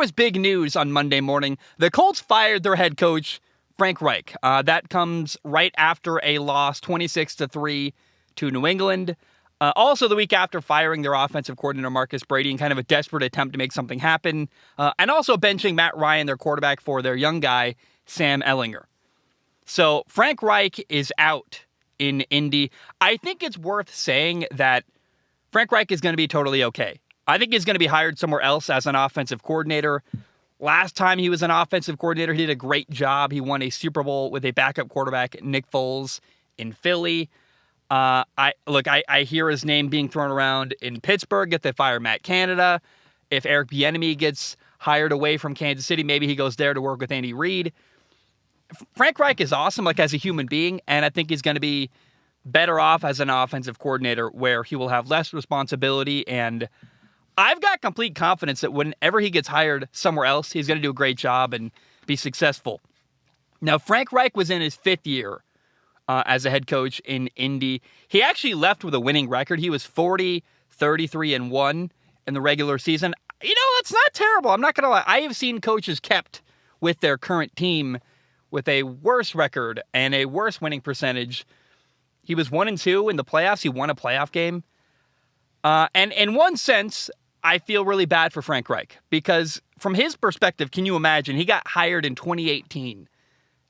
was big news on Monday morning. The Colts fired their head coach, Frank Reich. That comes right after a loss 26-3 to New England. Also the week after firing their offensive coordinator, Marcus Brady, in kind of a desperate attempt to make something happen. And also benching Matt Ryan, their quarterback, for their young guy, Sam Ehlinger. So Frank Reich is out in Indy. I think it's worth saying that Frank Reich is going to be totally okay. I think he's going to be hired somewhere else as an offensive coordinator. Last time he was an offensive coordinator, he did a great job. He won a Super Bowl with a backup quarterback, Nick Foles, in Philly. I hear his name being thrown around in Pittsburgh if they fire Matt Canada. If Eric Bieniemy gets hired away from Kansas City, maybe he goes there to work with Andy Reid. Frank Reich is awesome, as a human being, and I think he's going to be better off as an offensive coordinator where he will have less responsibility. And I've got complete confidence that whenever he gets hired somewhere else, he's going to do a great job and be successful. Now, Frank Reich was in his 5th year as a head coach in Indy. He actually left with a winning record. He was 40-33-1 in the regular season. That's not terrible. I'm not going to lie. I have seen coaches kept with their current team with a worse record and a worse winning percentage. He was 1-2 in the playoffs. He won a playoff game. And in one sense, I feel really bad for Frank Reich because from his perspective, can you imagine? He got hired in 2018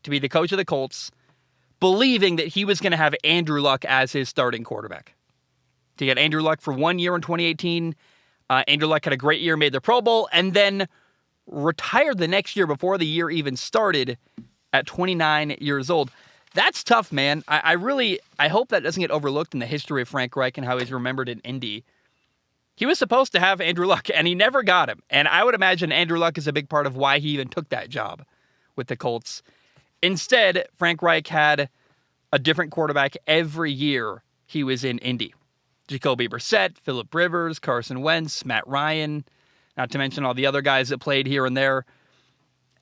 to be the coach of the Colts, believing that he was going to have Andrew Luck as his starting quarterback. He had Andrew Luck for 1 year in 2018. Andrew Luck had a great year, made the Pro Bowl, and then retired the next year before the year even started at 29 years old. That's tough, man. I hope that doesn't get overlooked in the history of Frank Reich and how he's remembered in Indy. He was supposed to have Andrew Luck, and he never got him. And I would imagine Andrew Luck is a big part of why he even took that job with the Colts. Instead, Frank Reich had a different quarterback every year he was in Indy. Jacoby Brissett, Phillip Rivers, Carson Wentz, Matt Ryan, not to mention all the other guys that played here and there.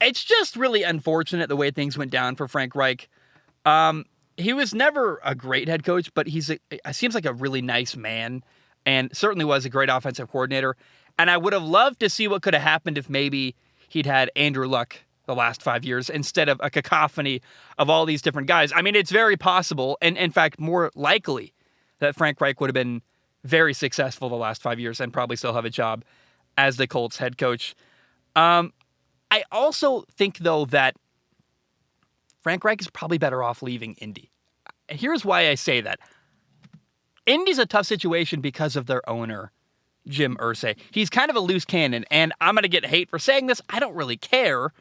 It's just really unfortunate the way things went down for Frank Reich. He was never a great head coach, but he seems like a really nice man and certainly was a great offensive coordinator. And I would have loved to see what could have happened if maybe he'd had Andrew Luck the last 5 years instead of a cacophony of all these different guys. I mean, it's very possible, and in fact, more likely that Frank Reich would have been very successful the last 5 years and probably still have a job as the Colts head coach. I also think, though, that Frank Reich is probably better off leaving Indy. Here's why I say that. Indy's a tough situation because of their owner, Jim Irsay. He's kind of a loose cannon, and I'm going to get hate for saying this. I don't really care.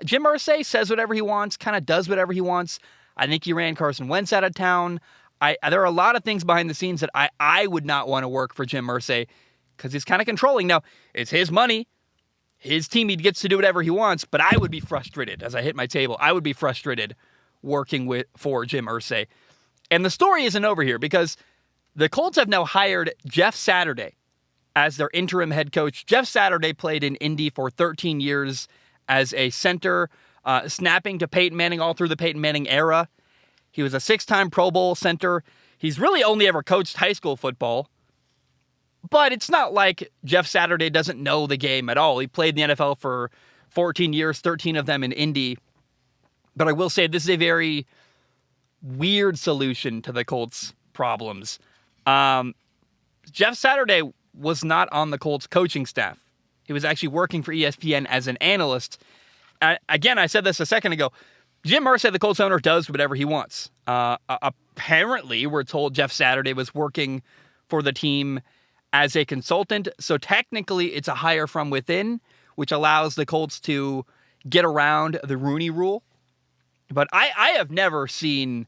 Jim Irsay says whatever he wants, kind of does whatever he wants. I think he ran Carson Wentz out of town. There are a lot of things behind the scenes that I would not want to work for Jim Irsay because he's kind of controlling. Now, it's his money, his team, he gets to do whatever he wants, but I would be frustrated as I hit my table. I would be frustrated working for Jim Irsay. And the story isn't over here because the Colts have now hired Jeff Saturday as their interim head coach. Jeff Saturday played in Indy for 13 years as a center, snapping to Peyton Manning all through the Peyton Manning era. He was a 6-time Pro Bowl center. He's really only ever coached high school football. But it's not like Jeff Saturday doesn't know the game at all. He played in the NFL for 14 years, 13 of them in Indy. But I will say this is a very weird solution to the Colts' problems. Jeff Saturday was not on the Colts coaching staff. He was actually working for ESPN as an analyst. Again, I said this a second ago. Jim Irsay, the Colts owner, does whatever he wants. Apparently, we're told Jeff Saturday was working for the team as a consultant. So technically, it's a hire from within, which allows the Colts to get around the Rooney Rule. But I have never seen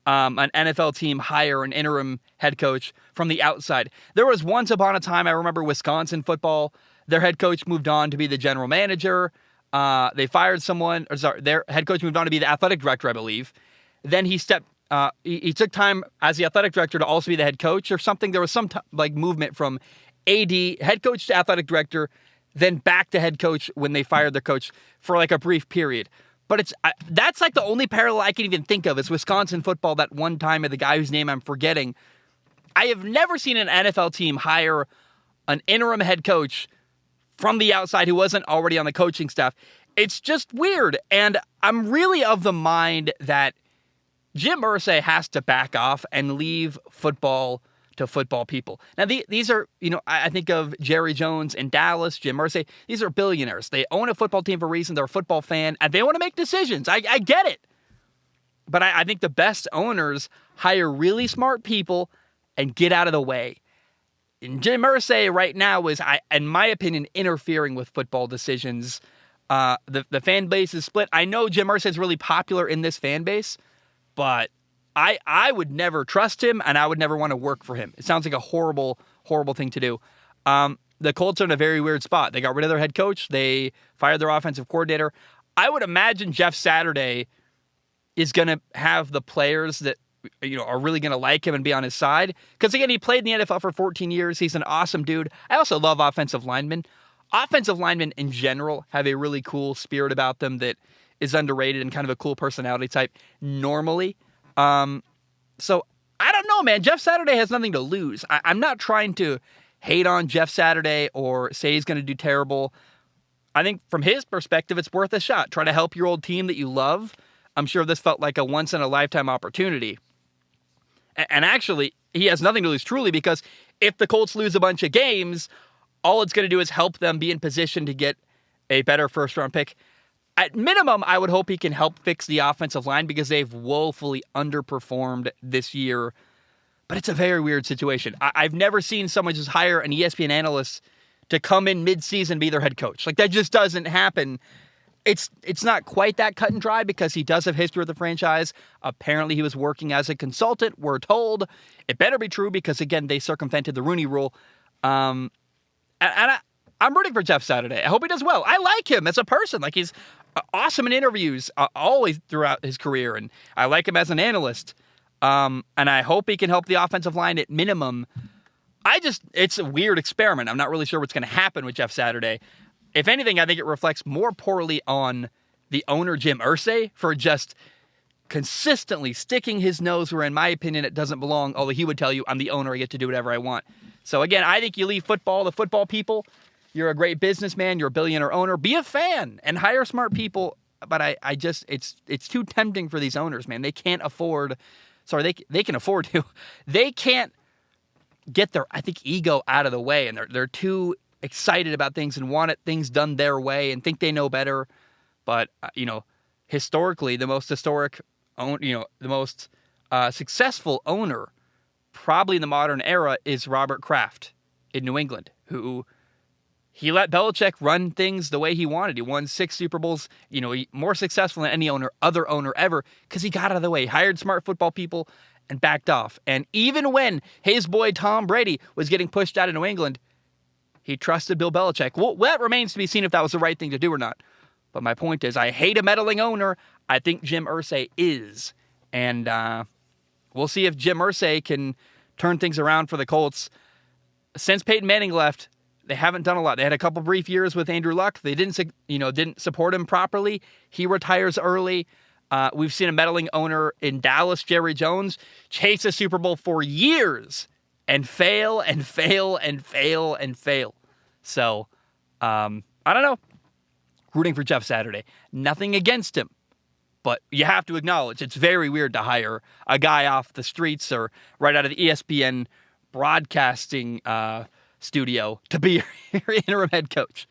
an NFL team hire an interim head coach from the outside. There was once upon a time, I remember Wisconsin football, their head coach moved on to be the general manager. They fired someone, their head coach moved on to be the athletic director, I believe. Then he took time as the athletic director to also be the head coach or something. There was some movement from AD, head coach to athletic director, then back to head coach when they fired their coach for a brief period. But that's the only parallel I can even think of is Wisconsin football that one time of the guy whose name I'm forgetting. I have never seen an NFL team hire an interim head coach from the outside who wasn't already on the coaching staff. It's just weird. And I'm really of the mind that Jim Irsay has to back off and leave football to football people. Now, these are, I think of Jerry Jones in Dallas, Jim Irsay. These are billionaires. They own a football team for a reason. They're a football fan, and they want to make decisions. I get it. But I think the best owners hire really smart people and get out of the way. And Jim Irsay right now is, in my opinion, interfering with football decisions. The fan base is split. I know Jim Irsay is really popular in this fan base, but I would never trust him, and I would never want to work for him. It sounds like a horrible, horrible thing to do. The Colts are in a very weird spot. They got rid of their head coach. They fired their offensive coordinator. I would imagine Jeff Saturday is going to have the players that are really going to like him and be on his side. Because, again, he played in the NFL for 14 years. He's an awesome dude. I also love offensive linemen. Offensive linemen in general have a really cool spirit about them that is underrated and kind of a cool personality type normally. So I don't know, man. Jeff Saturday has nothing to lose. I'm not trying to hate on Jeff Saturday or say he's going to do terrible. I think from his perspective, it's worth a shot. Try to help your old team that you love. I'm sure this felt like a once-in-a-lifetime opportunity. And actually, he has nothing to lose truly, because if the Colts lose a bunch of games, all it's going to do is help them be in position to get a better first-round pick. At minimum, I would hope he can help fix the offensive line, because they've woefully underperformed this year. But it's a very weird situation. I've never seen someone just hire an ESPN analyst to come in mid-season and be their head coach. Like, that just doesn't happen. It's not quite that cut and dry, because he does have history with the franchise. Apparently, he was working as a consultant, we're told. It better be true, because, again, they circumvented the Rooney Rule. And I'm rooting for Jeff Saturday. I hope he does well. I like him as a person. Like, he's awesome in interviews always throughout his career, and I like him as an analyst. And I hope he can help the offensive line at minimum. It's a weird experiment. I'm not really sure what's going to happen with Jeff Saturday. If anything, I think it reflects more poorly on the owner, Jim Irsay, for just consistently sticking his nose where, in my opinion, it doesn't belong, although he would tell you, I'm the owner, I get to do whatever I want. So again, I think you leave football to football people. You're a great businessman, you're a billionaire owner, be a fan and hire smart people. But it's too tempting for these owners, man. They can't afford, they can afford to. They can't get their, ego out of the way, and they're too excited about things and want things done their way and think they know better. But, historically, the most successful owner probably in the modern era is Robert Kraft in New England, who he let Belichick run things the way he wanted. He won 6 Super Bowls, more successful than any other owner ever, because he got out of the way, hired smart football people, and backed off. And even when his boy Tom Brady was getting pushed out of New England, he trusted Bill Belichick. Well, that remains to be seen if that was the right thing to do or not. But my point is, I hate a meddling owner. I think Jim Irsay is. And we'll see if Jim Irsay can turn things around for the Colts. Since Peyton Manning left, they haven't done a lot. They had a couple brief years with Andrew Luck. They didn't support him properly. He retires early. We've seen a meddling owner in Dallas, Jerry Jones, chase a Super Bowl for years and fail and fail and fail and fail. So, I don't know. Rooting for Jeff Saturday. Nothing against him. But you have to acknowledge it's very weird to hire a guy off the streets or right out of the ESPN broadcasting studio to be your interim head coach.